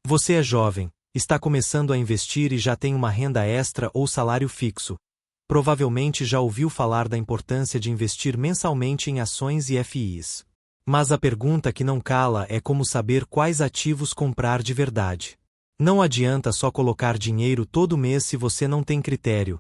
Você é jovem, está começando a investir e já tem uma renda extra ou salário fixo. Provavelmente já ouviu falar da importância de investir mensalmente em ações e FIs. Mas a pergunta que não cala é como saber quais ativos comprar de verdade. Não adianta só colocar dinheiro todo mês se você não tem critério,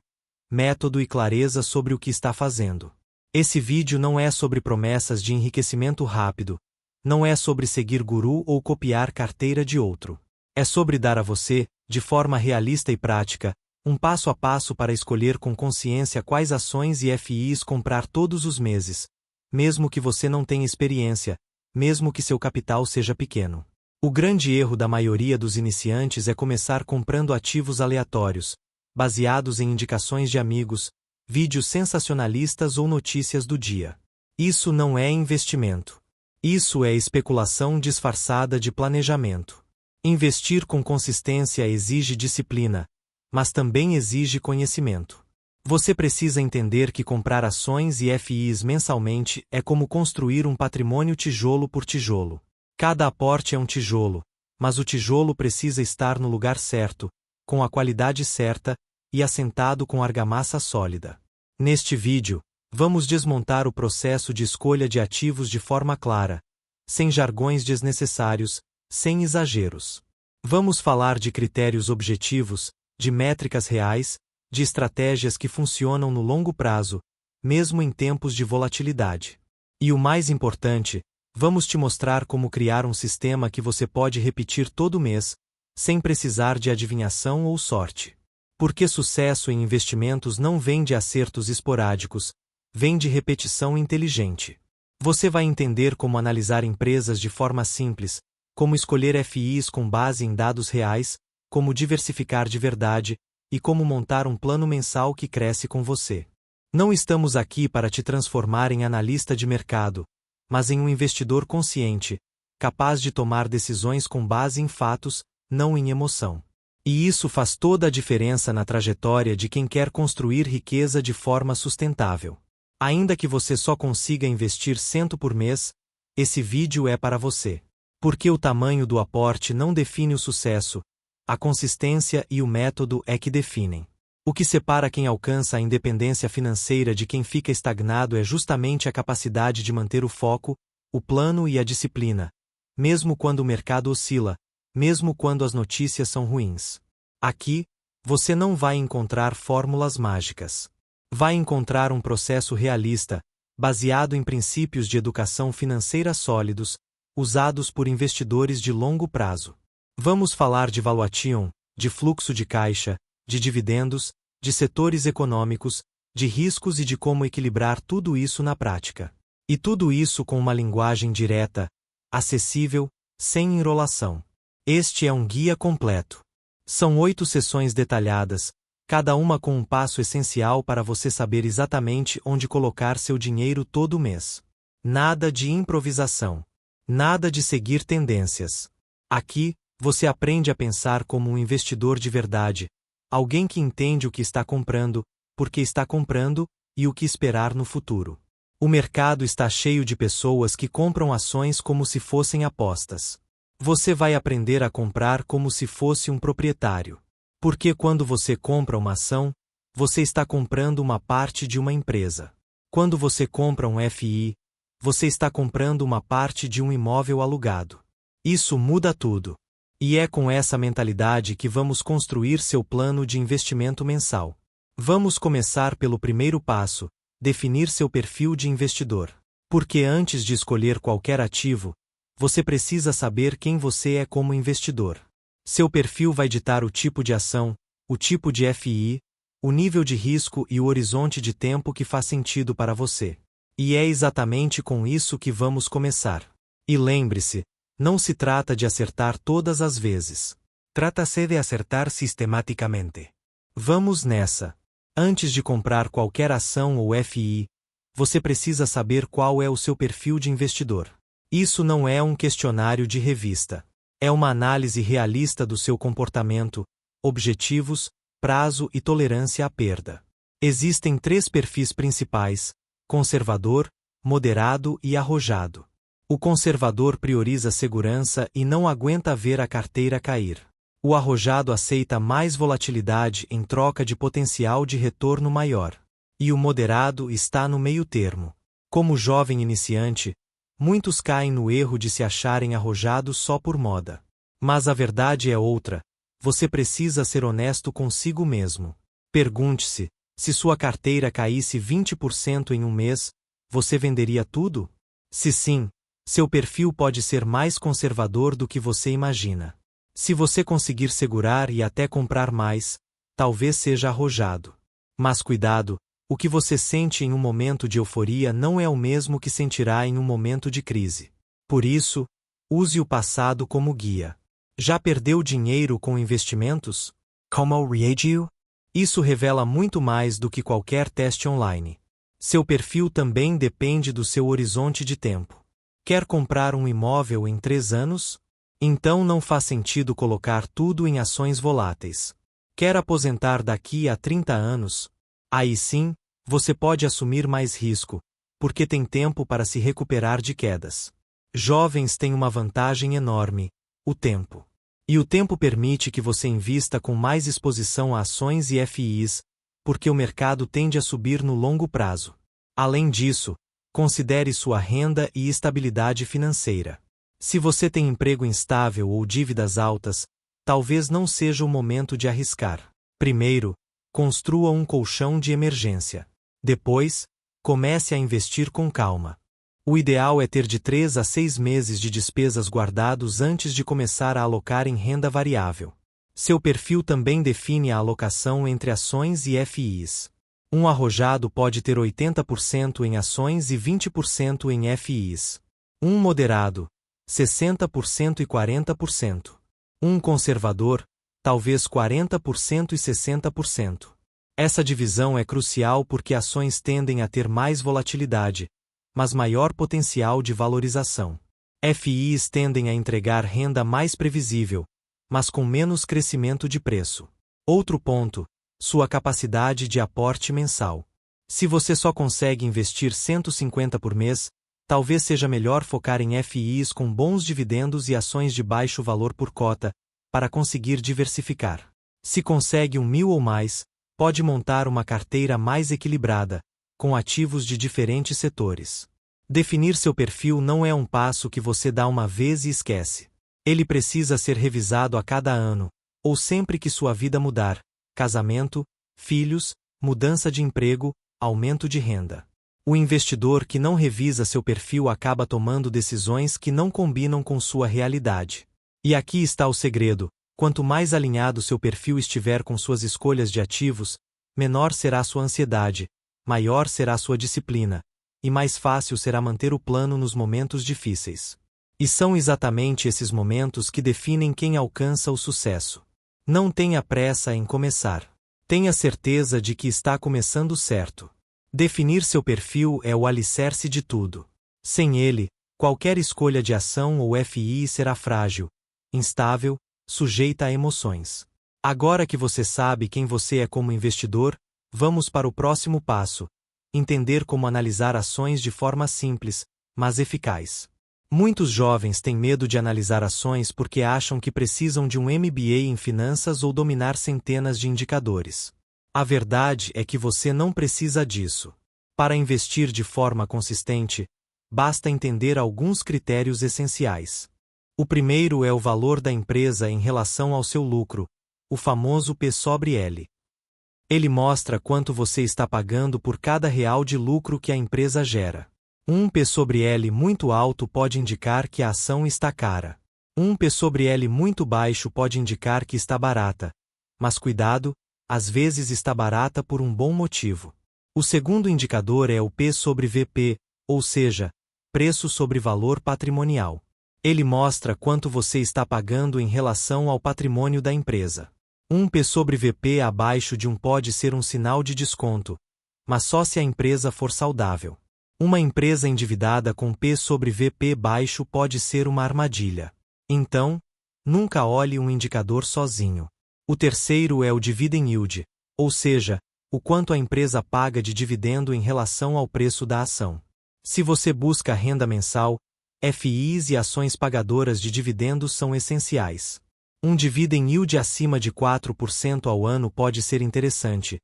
método e clareza sobre o que está fazendo. Esse vídeo não é sobre promessas de enriquecimento rápido, não é sobre seguir guru ou copiar carteira de outro. É sobre dar a você, de forma realista e prática, um passo a passo para escolher com consciência quais ações e FIs comprar todos os meses, mesmo que você não tenha experiência, mesmo que seu capital seja pequeno. O grande erro da maioria dos iniciantes é começar comprando ativos aleatórios, baseados em indicações de amigos, vídeos sensacionalistas ou notícias do dia. Isso não é investimento. Isso é especulação disfarçada de planejamento. Investir com consistência exige disciplina, mas também exige conhecimento. Você precisa entender que comprar ações e FIs mensalmente é como construir um patrimônio tijolo por tijolo. Cada aporte é um tijolo, mas o tijolo precisa estar no lugar certo, com a qualidade certa e assentado com argamassa sólida. Neste vídeo, vamos desmontar o processo de escolha de ativos de forma clara, sem jargões desnecessários, sem exageros. Vamos falar de critérios objetivos, de métricas reais, de estratégias que funcionam no longo prazo, mesmo em tempos de volatilidade. E o mais importante, vamos te mostrar como criar um sistema que você pode repetir todo mês, sem precisar de adivinhação ou sorte. Porque sucesso em investimentos não vem de acertos esporádicos, vem de repetição inteligente. Você vai entender como analisar empresas de forma simples, como escolher FIs com base em dados reais, como diversificar de verdade, e como montar um plano mensal que cresce com você. Não estamos aqui para te transformar em analista de mercado, mas em um investidor consciente, capaz de tomar decisões com base em fatos, não em emoção. E isso faz toda a diferença na trajetória de quem quer construir riqueza de forma sustentável. Ainda que você só consiga investir 100 por mês, esse vídeo é para você. Porque o tamanho do aporte não define o sucesso, a consistência e o método é que definem. O que separa quem alcança a independência financeira de quem fica estagnado é justamente a capacidade de manter o foco, o plano e a disciplina, mesmo quando o mercado oscila, mesmo quando as notícias são ruins. Aqui, você não vai encontrar fórmulas mágicas. Vai encontrar um processo realista, baseado em princípios de educação financeira sólidos, usados por investidores de longo prazo. Vamos falar de valuation, de fluxo de caixa, de dividendos, de setores econômicos, de riscos e de como equilibrar tudo isso na prática. E tudo isso com uma linguagem direta, acessível, sem enrolação. Este é um guia completo. São 8 sessões detalhadas, cada uma com um passo essencial para você saber exatamente onde colocar seu dinheiro todo mês. Nada de improvisação. Nada de seguir tendências. Aqui, você aprende a pensar como um investidor de verdade, alguém que entende o que está comprando, por que está comprando e o que esperar no futuro. O mercado está cheio de pessoas que compram ações como se fossem apostas. Você vai aprender a comprar como se fosse um proprietário. Porque quando você compra uma ação, você está comprando uma parte de uma empresa. Quando você compra um FI, você está comprando uma parte de um imóvel alugado. Isso muda tudo. E é com essa mentalidade que vamos construir seu plano de investimento mensal. Vamos começar pelo primeiro passo, definir seu perfil de investidor. Porque antes de escolher qualquer ativo, você precisa saber quem você é como investidor. Seu perfil vai ditar o tipo de ação, o tipo de FI, o nível de risco e o horizonte de tempo que faz sentido para você. E é exatamente com isso que vamos começar. E lembre-se, não se trata de acertar todas as vezes. Trata-se de acertar sistematicamente. Vamos nessa. Antes de comprar qualquer ação ou FI, você precisa saber qual é o seu perfil de investidor. Isso não é um questionário de revista. É uma análise realista do seu comportamento, objetivos, prazo e tolerância à perda. Existem 3 perfis principais: conservador, moderado e arrojado. O conservador prioriza segurança e não aguenta ver a carteira cair. O arrojado aceita mais volatilidade em troca de potencial de retorno maior. E o moderado está no meio termo. Como jovem iniciante, muitos caem no erro de se acharem arrojados só por moda. Mas a verdade é outra. Você precisa ser honesto consigo mesmo. Pergunte-se, se sua carteira caísse 20% em um mês, você venderia tudo? Se sim, seu perfil pode ser mais conservador do que você imagina. Se você conseguir segurar e até comprar mais, talvez seja arrojado. Mas cuidado, o que você sente em um momento de euforia não é o mesmo que sentirá em um momento de crise. Por isso, use o passado como guia. Já perdeu dinheiro com investimentos? Como reagiu? Isso revela muito mais do que qualquer teste online. Seu perfil também depende do seu horizonte de tempo. Quer comprar um imóvel em 3 anos? Então não faz sentido colocar tudo em ações voláteis. Quer aposentar daqui a 30 anos? Aí sim, você pode assumir mais risco, porque tem tempo para se recuperar de quedas. Jovens têm uma vantagem enorme: o tempo. E o tempo permite que você invista com mais exposição a ações e FIs, porque o mercado tende a subir no longo prazo. Além disso, considere sua renda e estabilidade financeira. Se você tem emprego instável ou dívidas altas, talvez não seja o momento de arriscar. Primeiro, construa um colchão de emergência. Depois, comece a investir com calma. O ideal é ter de 3 a 6 meses de despesas guardados antes de começar a alocar em renda variável. Seu perfil também define a alocação entre ações e FIs. Um arrojado pode ter 80% em ações e 20% em FIs. Um moderado, 60% e 40%. Um conservador, talvez 40% e 60%. Essa divisão é crucial porque ações tendem a ter mais volatilidade, mas maior potencial de valorização. FIs tendem a entregar renda mais previsível, mas com menos crescimento de preço. Outro ponto, sua capacidade de aporte mensal. Se você só consegue investir 150 por mês, talvez seja melhor focar em FIs com bons dividendos e ações de baixo valor por cota, para conseguir diversificar. Se consegue 1.000 ou mais, pode montar uma carteira mais equilibrada, com ativos de diferentes setores. Definir seu perfil não é um passo que você dá uma vez e esquece. Ele precisa ser revisado a cada ano, ou sempre que sua vida mudar: casamento, filhos, mudança de emprego, aumento de renda. O investidor que não revisa seu perfil acaba tomando decisões que não combinam com sua realidade. E aqui está o segredo: quanto mais alinhado seu perfil estiver com suas escolhas de ativos, menor será sua ansiedade, maior será sua disciplina, e mais fácil será manter o plano nos momentos difíceis. E são exatamente esses momentos que definem quem alcança o sucesso. Não tenha pressa em começar. Tenha certeza de que está começando certo. Definir seu perfil é o alicerce de tudo. Sem ele, qualquer escolha de ação ou FI será frágil, instável, sujeita a emoções. Agora que você sabe quem você é como investidor, vamos para o próximo passo: entender como analisar ações de forma simples, mas eficaz. Muitos jovens têm medo de analisar ações porque acham que precisam de um MBA em finanças ou dominar centenas de indicadores. A verdade é que você não precisa disso. Para investir de forma consistente, basta entender alguns critérios essenciais. O primeiro é o valor da empresa em relação ao seu lucro, o famoso P sobre L. Ele mostra quanto você está pagando por cada real de lucro que a empresa gera. Um P sobre L muito alto pode indicar que a ação está cara. Um P sobre L muito baixo pode indicar que está barata. Mas cuidado, às vezes está barata por um bom motivo. O segundo indicador é o P sobre VP, ou seja, preço sobre valor patrimonial. Ele mostra quanto você está pagando em relação ao patrimônio da empresa. Um P sobre VP abaixo de 1 pode ser um sinal de desconto, mas só se a empresa for saudável. Uma empresa endividada com P sobre VP baixo pode ser uma armadilha. Então, nunca olhe um indicador sozinho. O terceiro é o dividend yield, ou seja, o quanto a empresa paga de dividendo em relação ao preço da ação. Se você busca renda mensal, FIs e ações pagadoras de dividendos são essenciais. Um dividend yield acima de 4% ao ano pode ser interessante,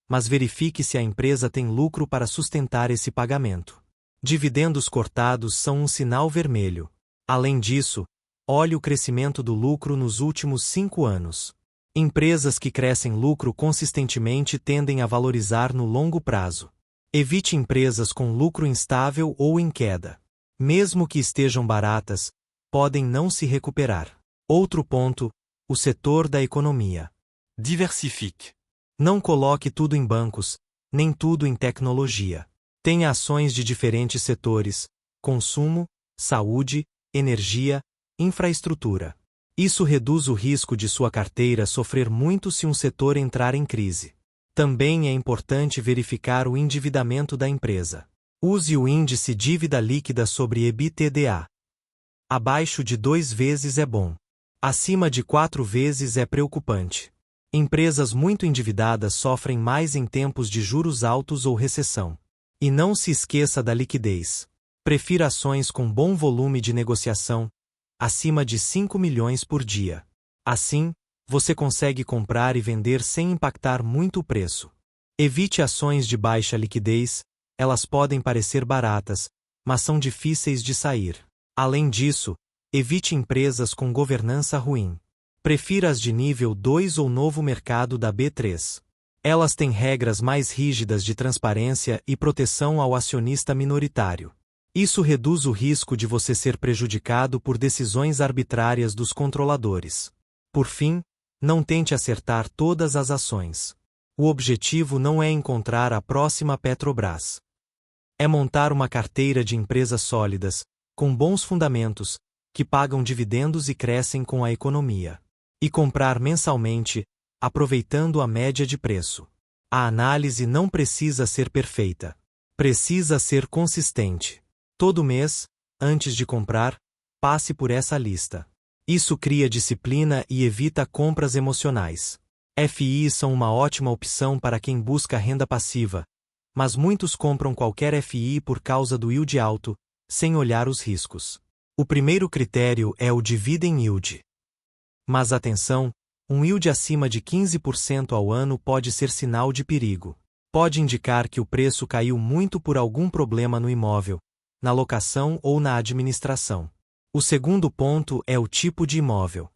mas verifique se a empresa tem lucro para sustentar esse pagamento. Dividendos cortados são um sinal vermelho. Além disso, olhe o crescimento do lucro nos últimos 5 anos. Empresas que crescem lucro consistentemente tendem a valorizar no longo prazo. Evite empresas com lucro instável ou em queda. Mesmo que estejam baratas, podem não se recuperar. Outro ponto, o setor da economia. Diversifique. Não coloque tudo em bancos, nem tudo em tecnologia. Tenha ações de diferentes setores: consumo, saúde, energia, infraestrutura. Isso reduz o risco de sua carteira sofrer muito se um setor entrar em crise. Também é importante verificar o endividamento da empresa. Use o índice dívida líquida sobre EBITDA. Abaixo de 2 vezes é bom. Acima de 4 vezes é preocupante. Empresas muito endividadas sofrem mais em tempos de juros altos ou recessão. E não se esqueça da liquidez. Prefira ações com bom volume de negociação, acima de 5 milhões por dia. Assim, você consegue comprar e vender sem impactar muito o preço. Evite ações de baixa liquidez, elas podem parecer baratas, mas são difíceis de sair. Além disso, evite empresas com governança ruim. Prefira as de nível 2 ou novo mercado da B3. Elas têm regras mais rígidas de transparência e proteção ao acionista minoritário. Isso reduz o risco de você ser prejudicado por decisões arbitrárias dos controladores. Por fim, não tente acertar todas as ações. O objetivo não é encontrar a próxima Petrobras. É montar uma carteira de empresas sólidas, com bons fundamentos, que pagam dividendos e crescem com a economia. E comprar mensalmente, aproveitando a média de preço. A análise não precisa ser perfeita. Precisa ser consistente. Todo mês, antes de comprar, passe por essa lista. Isso cria disciplina e evita compras emocionais. FIs são uma ótima opção para quem busca renda passiva, mas muitos compram qualquer FI por causa do yield alto, sem olhar os riscos. O primeiro critério é o dividend yield. Mas atenção, um yield acima de 15% ao ano pode ser sinal de perigo. Pode indicar que o preço caiu muito por algum problema no imóvel, na locação ou na administração. O segundo ponto é o tipo de imóvel.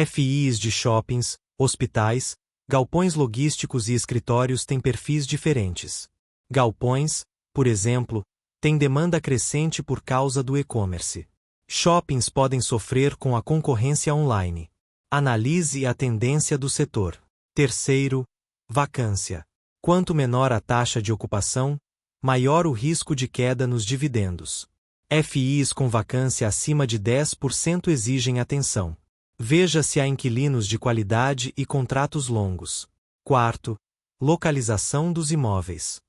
FIs de shoppings, hospitais, galpões logísticos e escritórios têm perfis diferentes. Galpões, por exemplo, têm demanda crescente por causa do e-commerce. Shoppings podem sofrer com a concorrência online. Analise a tendência do setor. Terceiro, vacância. Quanto menor a taxa de ocupação, maior o risco de queda nos dividendos. FIs com vacância acima de 10% exigem atenção. Veja se há inquilinos de qualidade e contratos longos. Quarto, localização dos imóveis.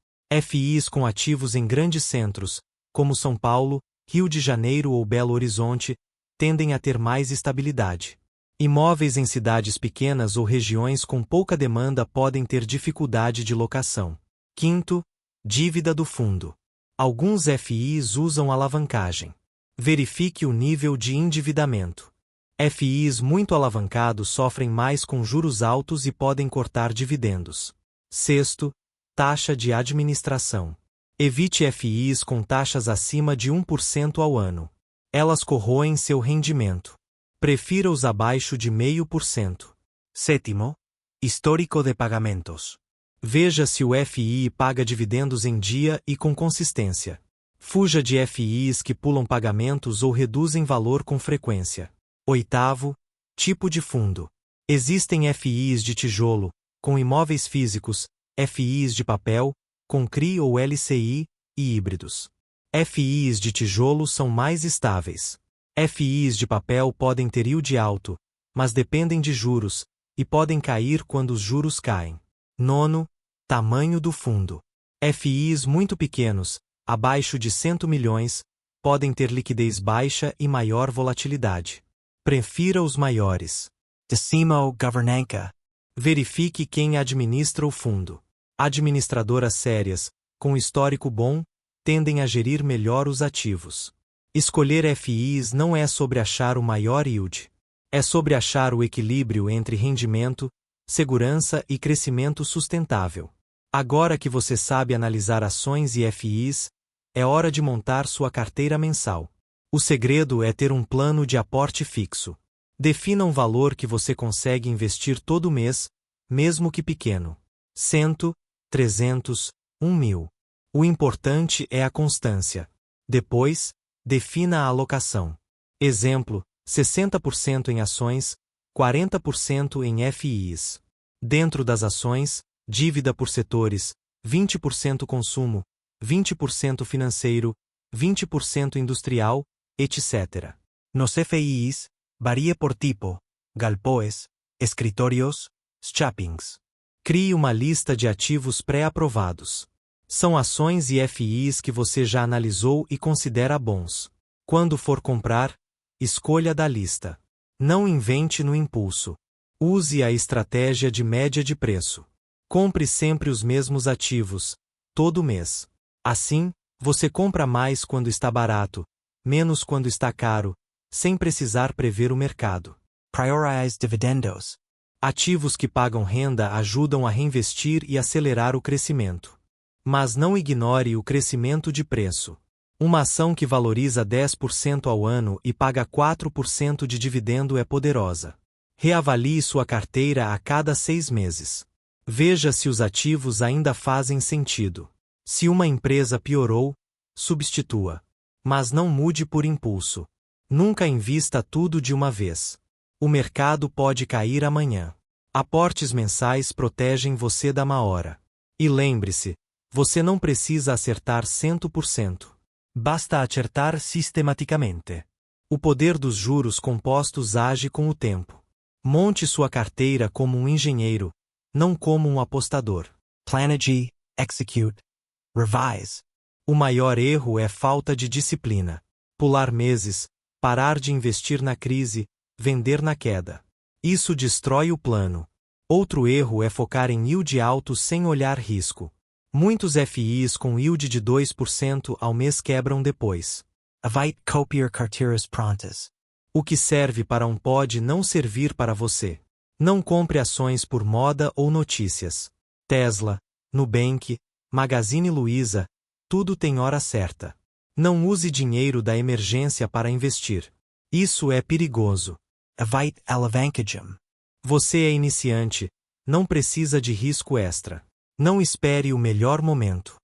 FIs com ativos em grandes centros, como São Paulo, Rio de Janeiro ou Belo Horizonte, tendem a ter mais estabilidade. Imóveis em cidades pequenas ou regiões com pouca demanda podem ter dificuldade de locação. Quinto, dívida do fundo. Alguns FIs usam alavancagem. Verifique o nível de endividamento. FIs muito alavancados sofrem mais com juros altos e podem cortar dividendos. Sexto, taxa de administração. Evite FIs com taxas acima de 1% ao ano. Elas corroem seu rendimento. Prefira-os abaixo de 0,5%. Sétimo, histórico de pagamentos. Veja se o FI paga dividendos em dia e com consistência. Fuja de FIs que pulam pagamentos ou reduzem valor com frequência. Oitavo, tipo de fundo. Existem FIs de tijolo, com imóveis físicos, FIs de papel, com CRI ou LCI, e híbridos. FIs de tijolo são mais estáveis. FIs de papel podem ter yield alto, mas dependem de juros, e podem cair quando os juros caem. Nono, tamanho do fundo. FIs muito pequenos, abaixo de 100 milhões, podem ter liquidez baixa e maior volatilidade. Prefira os maiores. Décimo, governança. Verifique quem administra o fundo. Administradoras sérias, com histórico bom, tendem a gerir melhor os ativos. Escolher FIs não é sobre achar o maior yield. É sobre achar o equilíbrio entre rendimento, segurança e crescimento sustentável. Agora que você sabe analisar ações e FIs, é hora de montar sua carteira mensal. O segredo é ter um plano de aporte fixo. Defina um valor que você consegue investir todo mês, mesmo que pequeno. 100, 300, 1.000. O importante é a constância. Depois, defina a alocação. Exemplo, 60% em ações, 40% em FIs. Dentro das ações, dívida por setores, 20% consumo, 20% financeiro, 20% industrial, etc. Nos FIs, varia por tipo, galpões, escritórios, shoppings. Crie uma lista de ativos pré-aprovados. São ações e FIs que você já analisou e considera bons. Quando for comprar, escolha da lista. Não invente no impulso. Use a estratégia de média de preço. Compre sempre os mesmos ativos, todo mês. Assim, você compra mais quando está barato, menos quando está caro, sem precisar prever o mercado. Prioritize dividendos. Ativos que pagam renda ajudam a reinvestir e acelerar o crescimento. Mas não ignore o crescimento de preço. Uma ação que valoriza 10% ao ano e paga 4% de dividendo é poderosa. Reavalie sua carteira a cada 6 meses. Veja se os ativos ainda fazem sentido. Se uma empresa piorou, substitua. Mas não mude por impulso. Nunca invista tudo de uma vez. O mercado pode cair amanhã. Aportes mensais protegem você da má hora. E lembre-se, você não precisa acertar 100%. Basta acertar sistematicamente. O poder dos juros compostos age com o tempo. Monte sua carteira como um engenheiro, não como um apostador. Planegy, execute, revise. O maior erro é falta de disciplina. Pular meses, parar de investir na crise, vender na queda. Isso destrói o plano. Outro erro é focar em yield alto sem olhar risco. Muitos FIs com yield de 2% ao mês quebram depois. Evite copiar carteiras prontas. O que serve para um pode não servir para você. Não compre ações por moda ou notícias. Tesla, Nubank, Magazine Luiza, tudo tem hora certa. Não use dinheiro da emergência para investir. Isso é perigoso. Evite alavancagem. Você é iniciante, não precisa de risco extra. Não espere o melhor momento.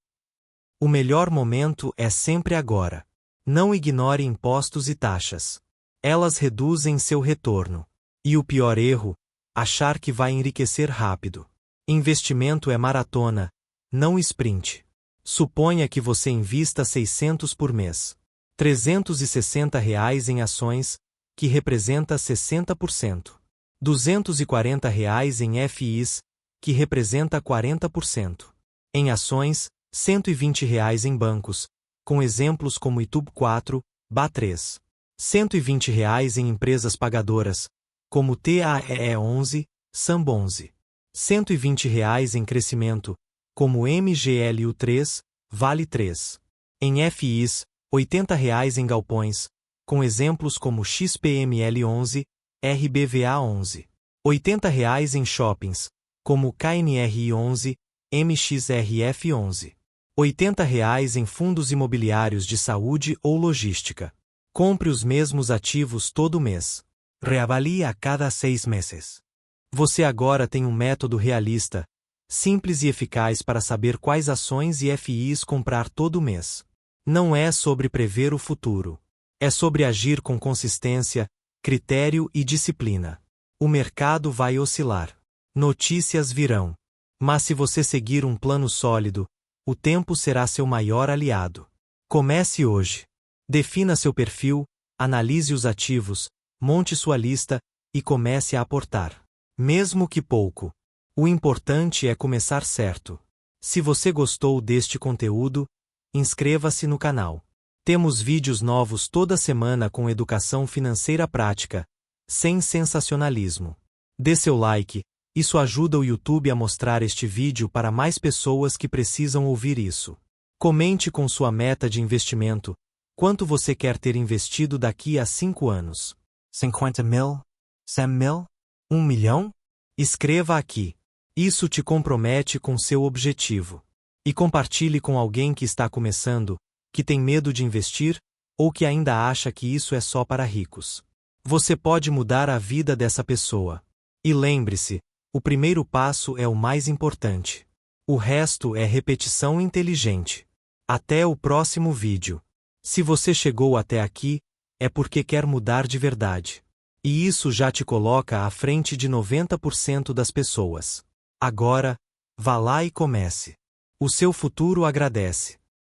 O melhor momento é sempre agora. Não ignore impostos e taxas. Elas reduzem seu retorno. E o pior erro, achar que vai enriquecer rápido. Investimento é maratona, não sprint. Suponha que você invista 600 por mês. R$360 em ações, que representa 60%. R$240 em FIs, que representa 40%. Em ações, R$120 em bancos, com exemplos como Itub 4, BA3. R$120 em empresas pagadoras, como TAEE 11, SAMB 11. R$120 em crescimento, como MGLU 3, Vale 3. Em FIs, R$80 em galpões, com exemplos como XPML 11, RBVA 11. R$80 em shoppings, como KNRI 11, MXRF 11. R$80 em fundos imobiliários de saúde ou logística. Compre os mesmos ativos todo mês. Reavalie a cada 6 meses. Você agora tem um método realista, simples e eficaz para saber quais ações e FIs comprar todo mês. Não é sobre prever o futuro. É sobre agir com consistência, critério e disciplina. O mercado vai oscilar. Notícias virão. Mas se você seguir um plano sólido, o tempo será seu maior aliado. Comece hoje. Defina seu perfil, analise os ativos, monte sua lista e comece a aportar. Mesmo que pouco. O importante é começar certo. Se você gostou deste conteúdo, inscreva-se no canal. Temos vídeos novos toda semana com educação financeira prática, sem sensacionalismo. Dê seu like, isso ajuda o YouTube a mostrar este vídeo para mais pessoas que precisam ouvir isso. Comente com sua meta de investimento, Quanto você quer ter investido daqui a 5 anos? 50 mil? 100 mil? 1 milhão? Escreva aqui. Isso te compromete com seu objetivo. E compartilhe com alguém que está começando, que tem medo de investir, ou que ainda acha que isso é só para ricos. Você pode mudar a vida dessa pessoa. E lembre-se, o primeiro passo é o mais importante. O resto é repetição inteligente. Até o próximo vídeo. Se você chegou até aqui, é porque quer mudar de verdade. E isso já te coloca à frente de 90% das pessoas. Agora, vá lá e comece. O seu futuro agradece.